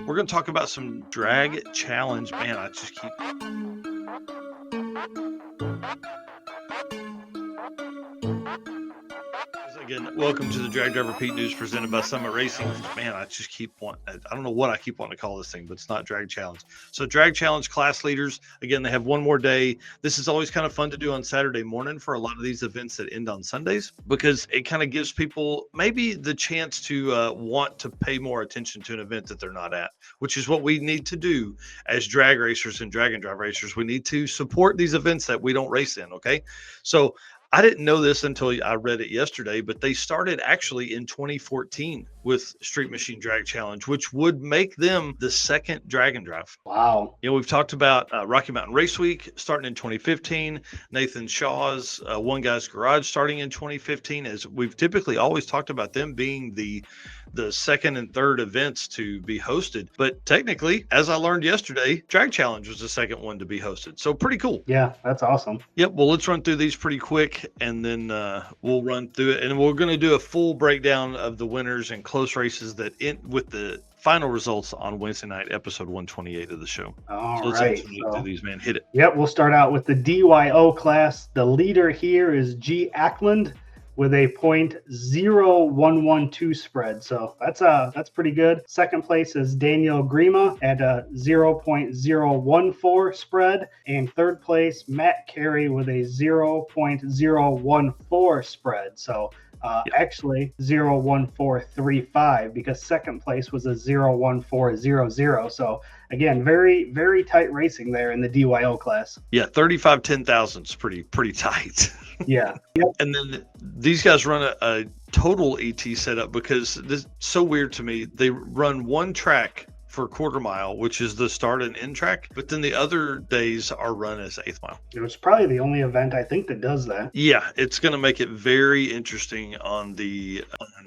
We're going to talk about some drag challenge. Man, I just keep... Again, welcome to the Drag Driver Pete News presented by Summit Racing. Man, I just keep wanting, I don't know what I keep wanting to call this thing, but it's not Drag Challenge. So Drag Challenge class leaders, again, they have one more day. This is always kind of fun to do on Saturday morning for a lot of these events that end on Sundays, because it kind of gives people maybe the chance to want to pay more attention to an event that they're not at, which is what we need to do as drag racers and drag and drive racers. We need to support these events that we don't race in, okay? So I didn't know this until I read it yesterday, but they started actually in 2014 with Street Machine Drag Challenge, which would make them the second drag and drive. Wow. You know, we've talked about Rocky Mountain Race Week starting in 2015, Nathan Shaw's One Guy's Garage starting in 2015, as we've typically always talked about them being the second and third events to be hosted. But technically, as I learned yesterday, Drag Challenge was the second one to be hosted. So pretty cool. Yeah, that's awesome. Yep. Well, let's run through these pretty quick, and then we'll run through it. And we're going to do a full breakdown of the winners and close races that end with the final results on Wednesday night, episode 128 of the show. All right. Do these, man. Hit it. Yep. We'll start out with the DYO class. The leader here is G. Ackland with a .0112 spread. So that's pretty good. Second place is Daniel Grima at a 0.014 spread. And third place, Matt Carey with a 0.014 spread. So actually 0.1435, because second place was a 0.1400. So again, very, very tight racing there in the DYO class. Yeah, 35 10,000 is pretty tight. Yeah. Yep. And then these guys run a total ET setup, because this is so weird to me. They run one track for quarter mile, which is the start and end track, but then the other days are run as eighth mile. It's probably the only event I think that does that. Yeah, it's going to make it very interesting on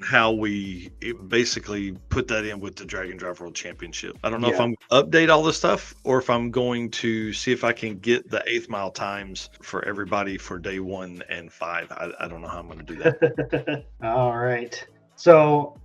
how we basically put that in with the Drag and Drive World Championship. I don't know if I'm going to update all this stuff, or if I'm going to see if I can get the eighth mile times for everybody for day 1 and 5. I don't know how I'm going to do that. All right. So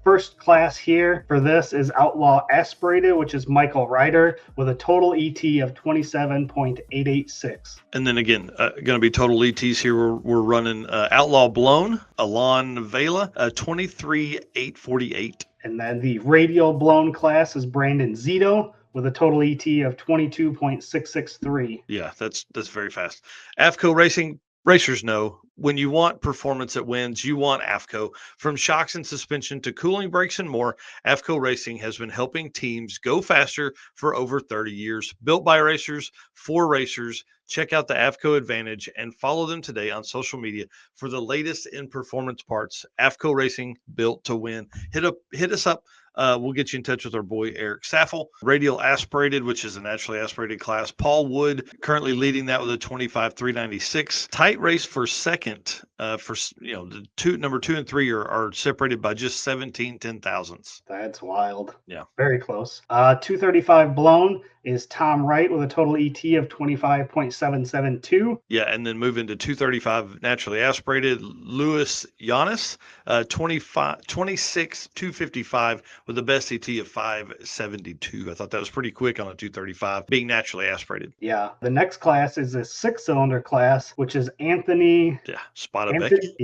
first class here for this is Outlaw Aspirated, which is Michael Ryder with a total ET of 27.886. And then again, going to be total ETs here. We're running Outlaw Blown, Alon Vela, 23.848. And then the Radial Blown class is Brandon Zito with a total ET of 22.663. Yeah, that's very fast. AFCO Racing. Racers know when you want performance that wins, you want AFCO. From shocks and suspension to cooling brakes and more, AFCO Racing has been helping teams go faster for over 30 years. Built by racers, for racers. Check out the AFCO Advantage and follow them today on social media for the latest in performance parts. AFCO Racing, built to win. Hit us up. We'll get you in touch with our boy Eric Saffel. Radial Aspirated, which is a naturally aspirated class. Paul Wood currently leading that with a 25.396. Tight race for second. The number 2 and 3 are separated by just 17 10,000ths. That's wild. Yeah, very close. 235 Blown is Tom Wright with a total ET of 25.772. Yeah, and then move into 235 naturally aspirated. Louis Giannis, 26.255 with the best ET of 572. I thought that was pretty quick on a 235, being naturally aspirated. Yeah. The next class is a 6-cylinder class, which is Anthony. Yeah, Spadavecchi.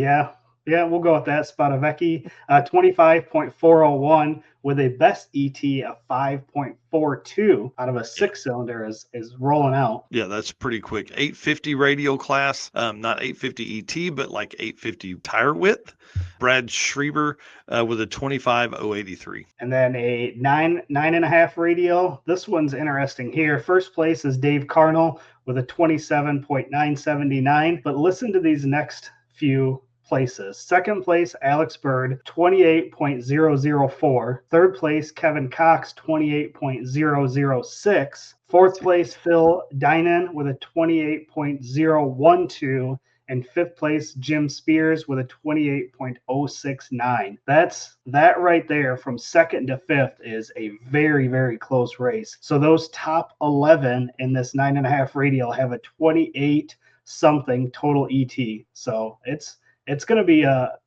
Yeah, we'll go with that. Spadavecchi, 25.401 with a best ET of 5.42 out of a 6-cylinder is rolling out. Yeah, that's pretty quick. 850 radial class, not 850 ET, but like 850 tire width. Brad Schreiber with a 25.083. And then a 9.5 radial. This one's interesting here. First place is Dave Carnell with a 27.979. But listen to these next few places. Second place, Alex Bird, 28.004. Third place, Kevin Cox, 28.006. Fourth place, Phil Dinan with a 28.012. And fifth place, Jim Spears with a 28.069. That right there from second to fifth is a very, very close race. So those top 11 in this 9.5 radial have a 28 something total ET. So it's going to be a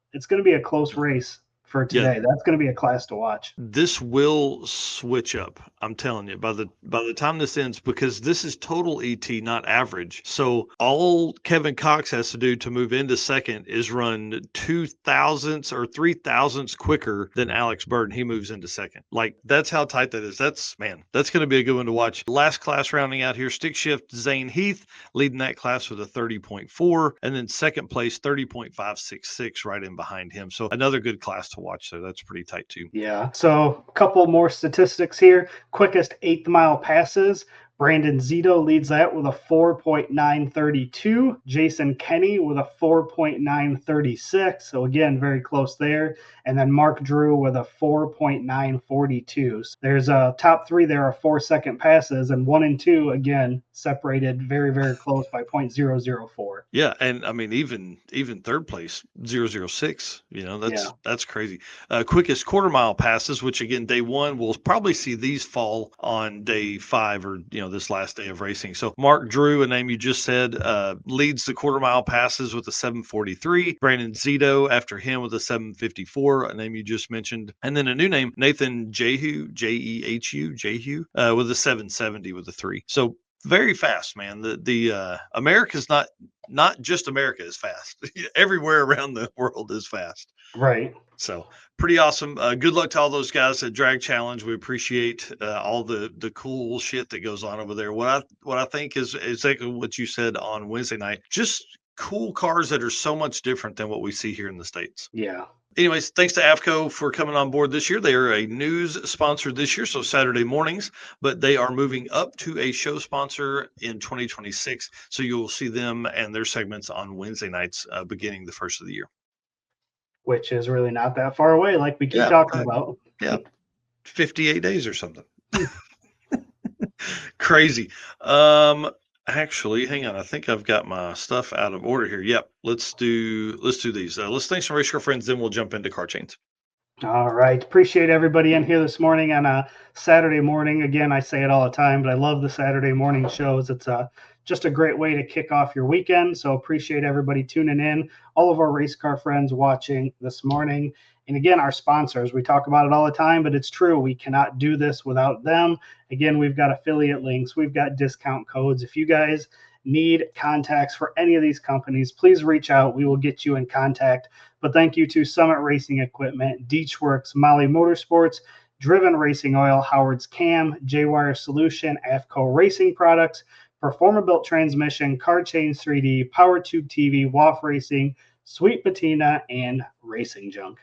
close race for today. That's going to be a class to watch. This will switch up. I'm telling you, by the time this ends, because this is total ET, not average. So all Kevin Cox has to do to move into second is run 2,000ths or 3,000ths quicker than Alex Bird, and he moves into second. Like, that's how tight that is. That's going to be a good one to watch. Last class rounding out here, stick shift, Zane Heath leading that class with a 30.4, and then second place 30.566 right in behind him. So another good class to watch there. That's pretty tight too. Yeah. So a couple more statistics here. Quickest 8th mile passes. Brandon Zito leads that with a 4.932. Jason Kenny with a 4.936. So again, very close there. And then Mark Drew with a 4.942. So there's a top three there are 4-second passes, and 1 and 2 again separated very, very close by 0.004. Yeah, and I mean even third place 006. That's crazy. Quickest quarter mile passes, which again day one we'll probably see these fall on day 5 or this last day of racing. So Mark Drew, a name you just said, leads the quarter mile passes with a 743. Brandon Zito after him with a 754, a name you just mentioned, and then a new name, Nathan Jehu, Jehu, with a 770 with a 3. So very fast, man. The America's not just America is fast. Everywhere around the world is fast. Right. So pretty awesome. Good luck to all those guys at Drag Challenge. We appreciate all the cool shit that goes on over there. What I think is exactly what you said on Wednesday night. Just cool cars that are so much different than what we see here in the States. Yeah. Anyways, thanks to AFCO for coming on board this year. They are a news sponsor this year, so Saturday mornings, but they are moving up to a show sponsor in 2026. So you'll see them and their segments on Wednesday nights beginning the first of the year. Which is really not that far away, like we keep talking about. Yeah, 58 days or something. Crazy. Actually, hang on. I think I've got my stuff out of order here. Yep. Let's do these. Let's thank some race car friends, then we'll jump into car chains. All right. Appreciate everybody in here this morning on a Saturday morning. Again, I say it all the time, but I love the Saturday morning shows. It's just a great way to kick off your weekend. So appreciate everybody tuning in, all of our race car friends watching this morning. And again, our sponsors, we talk about it all the time, but it's true. We cannot do this without them. Again, we've got affiliate links. We've got discount codes. If you guys need contacts for any of these companies, please reach out. We will get you in contact. But thank you to Summit Racing Equipment, Deechworks, Molly Motorsports, Driven Racing Oil, Howard's Cam, J-Wire Solution, AFCO Racing Products, Performa-Built Transmission, Car Chains 3D, Power Tube TV, WAF Racing, Sweet Patina, and Racing Junk.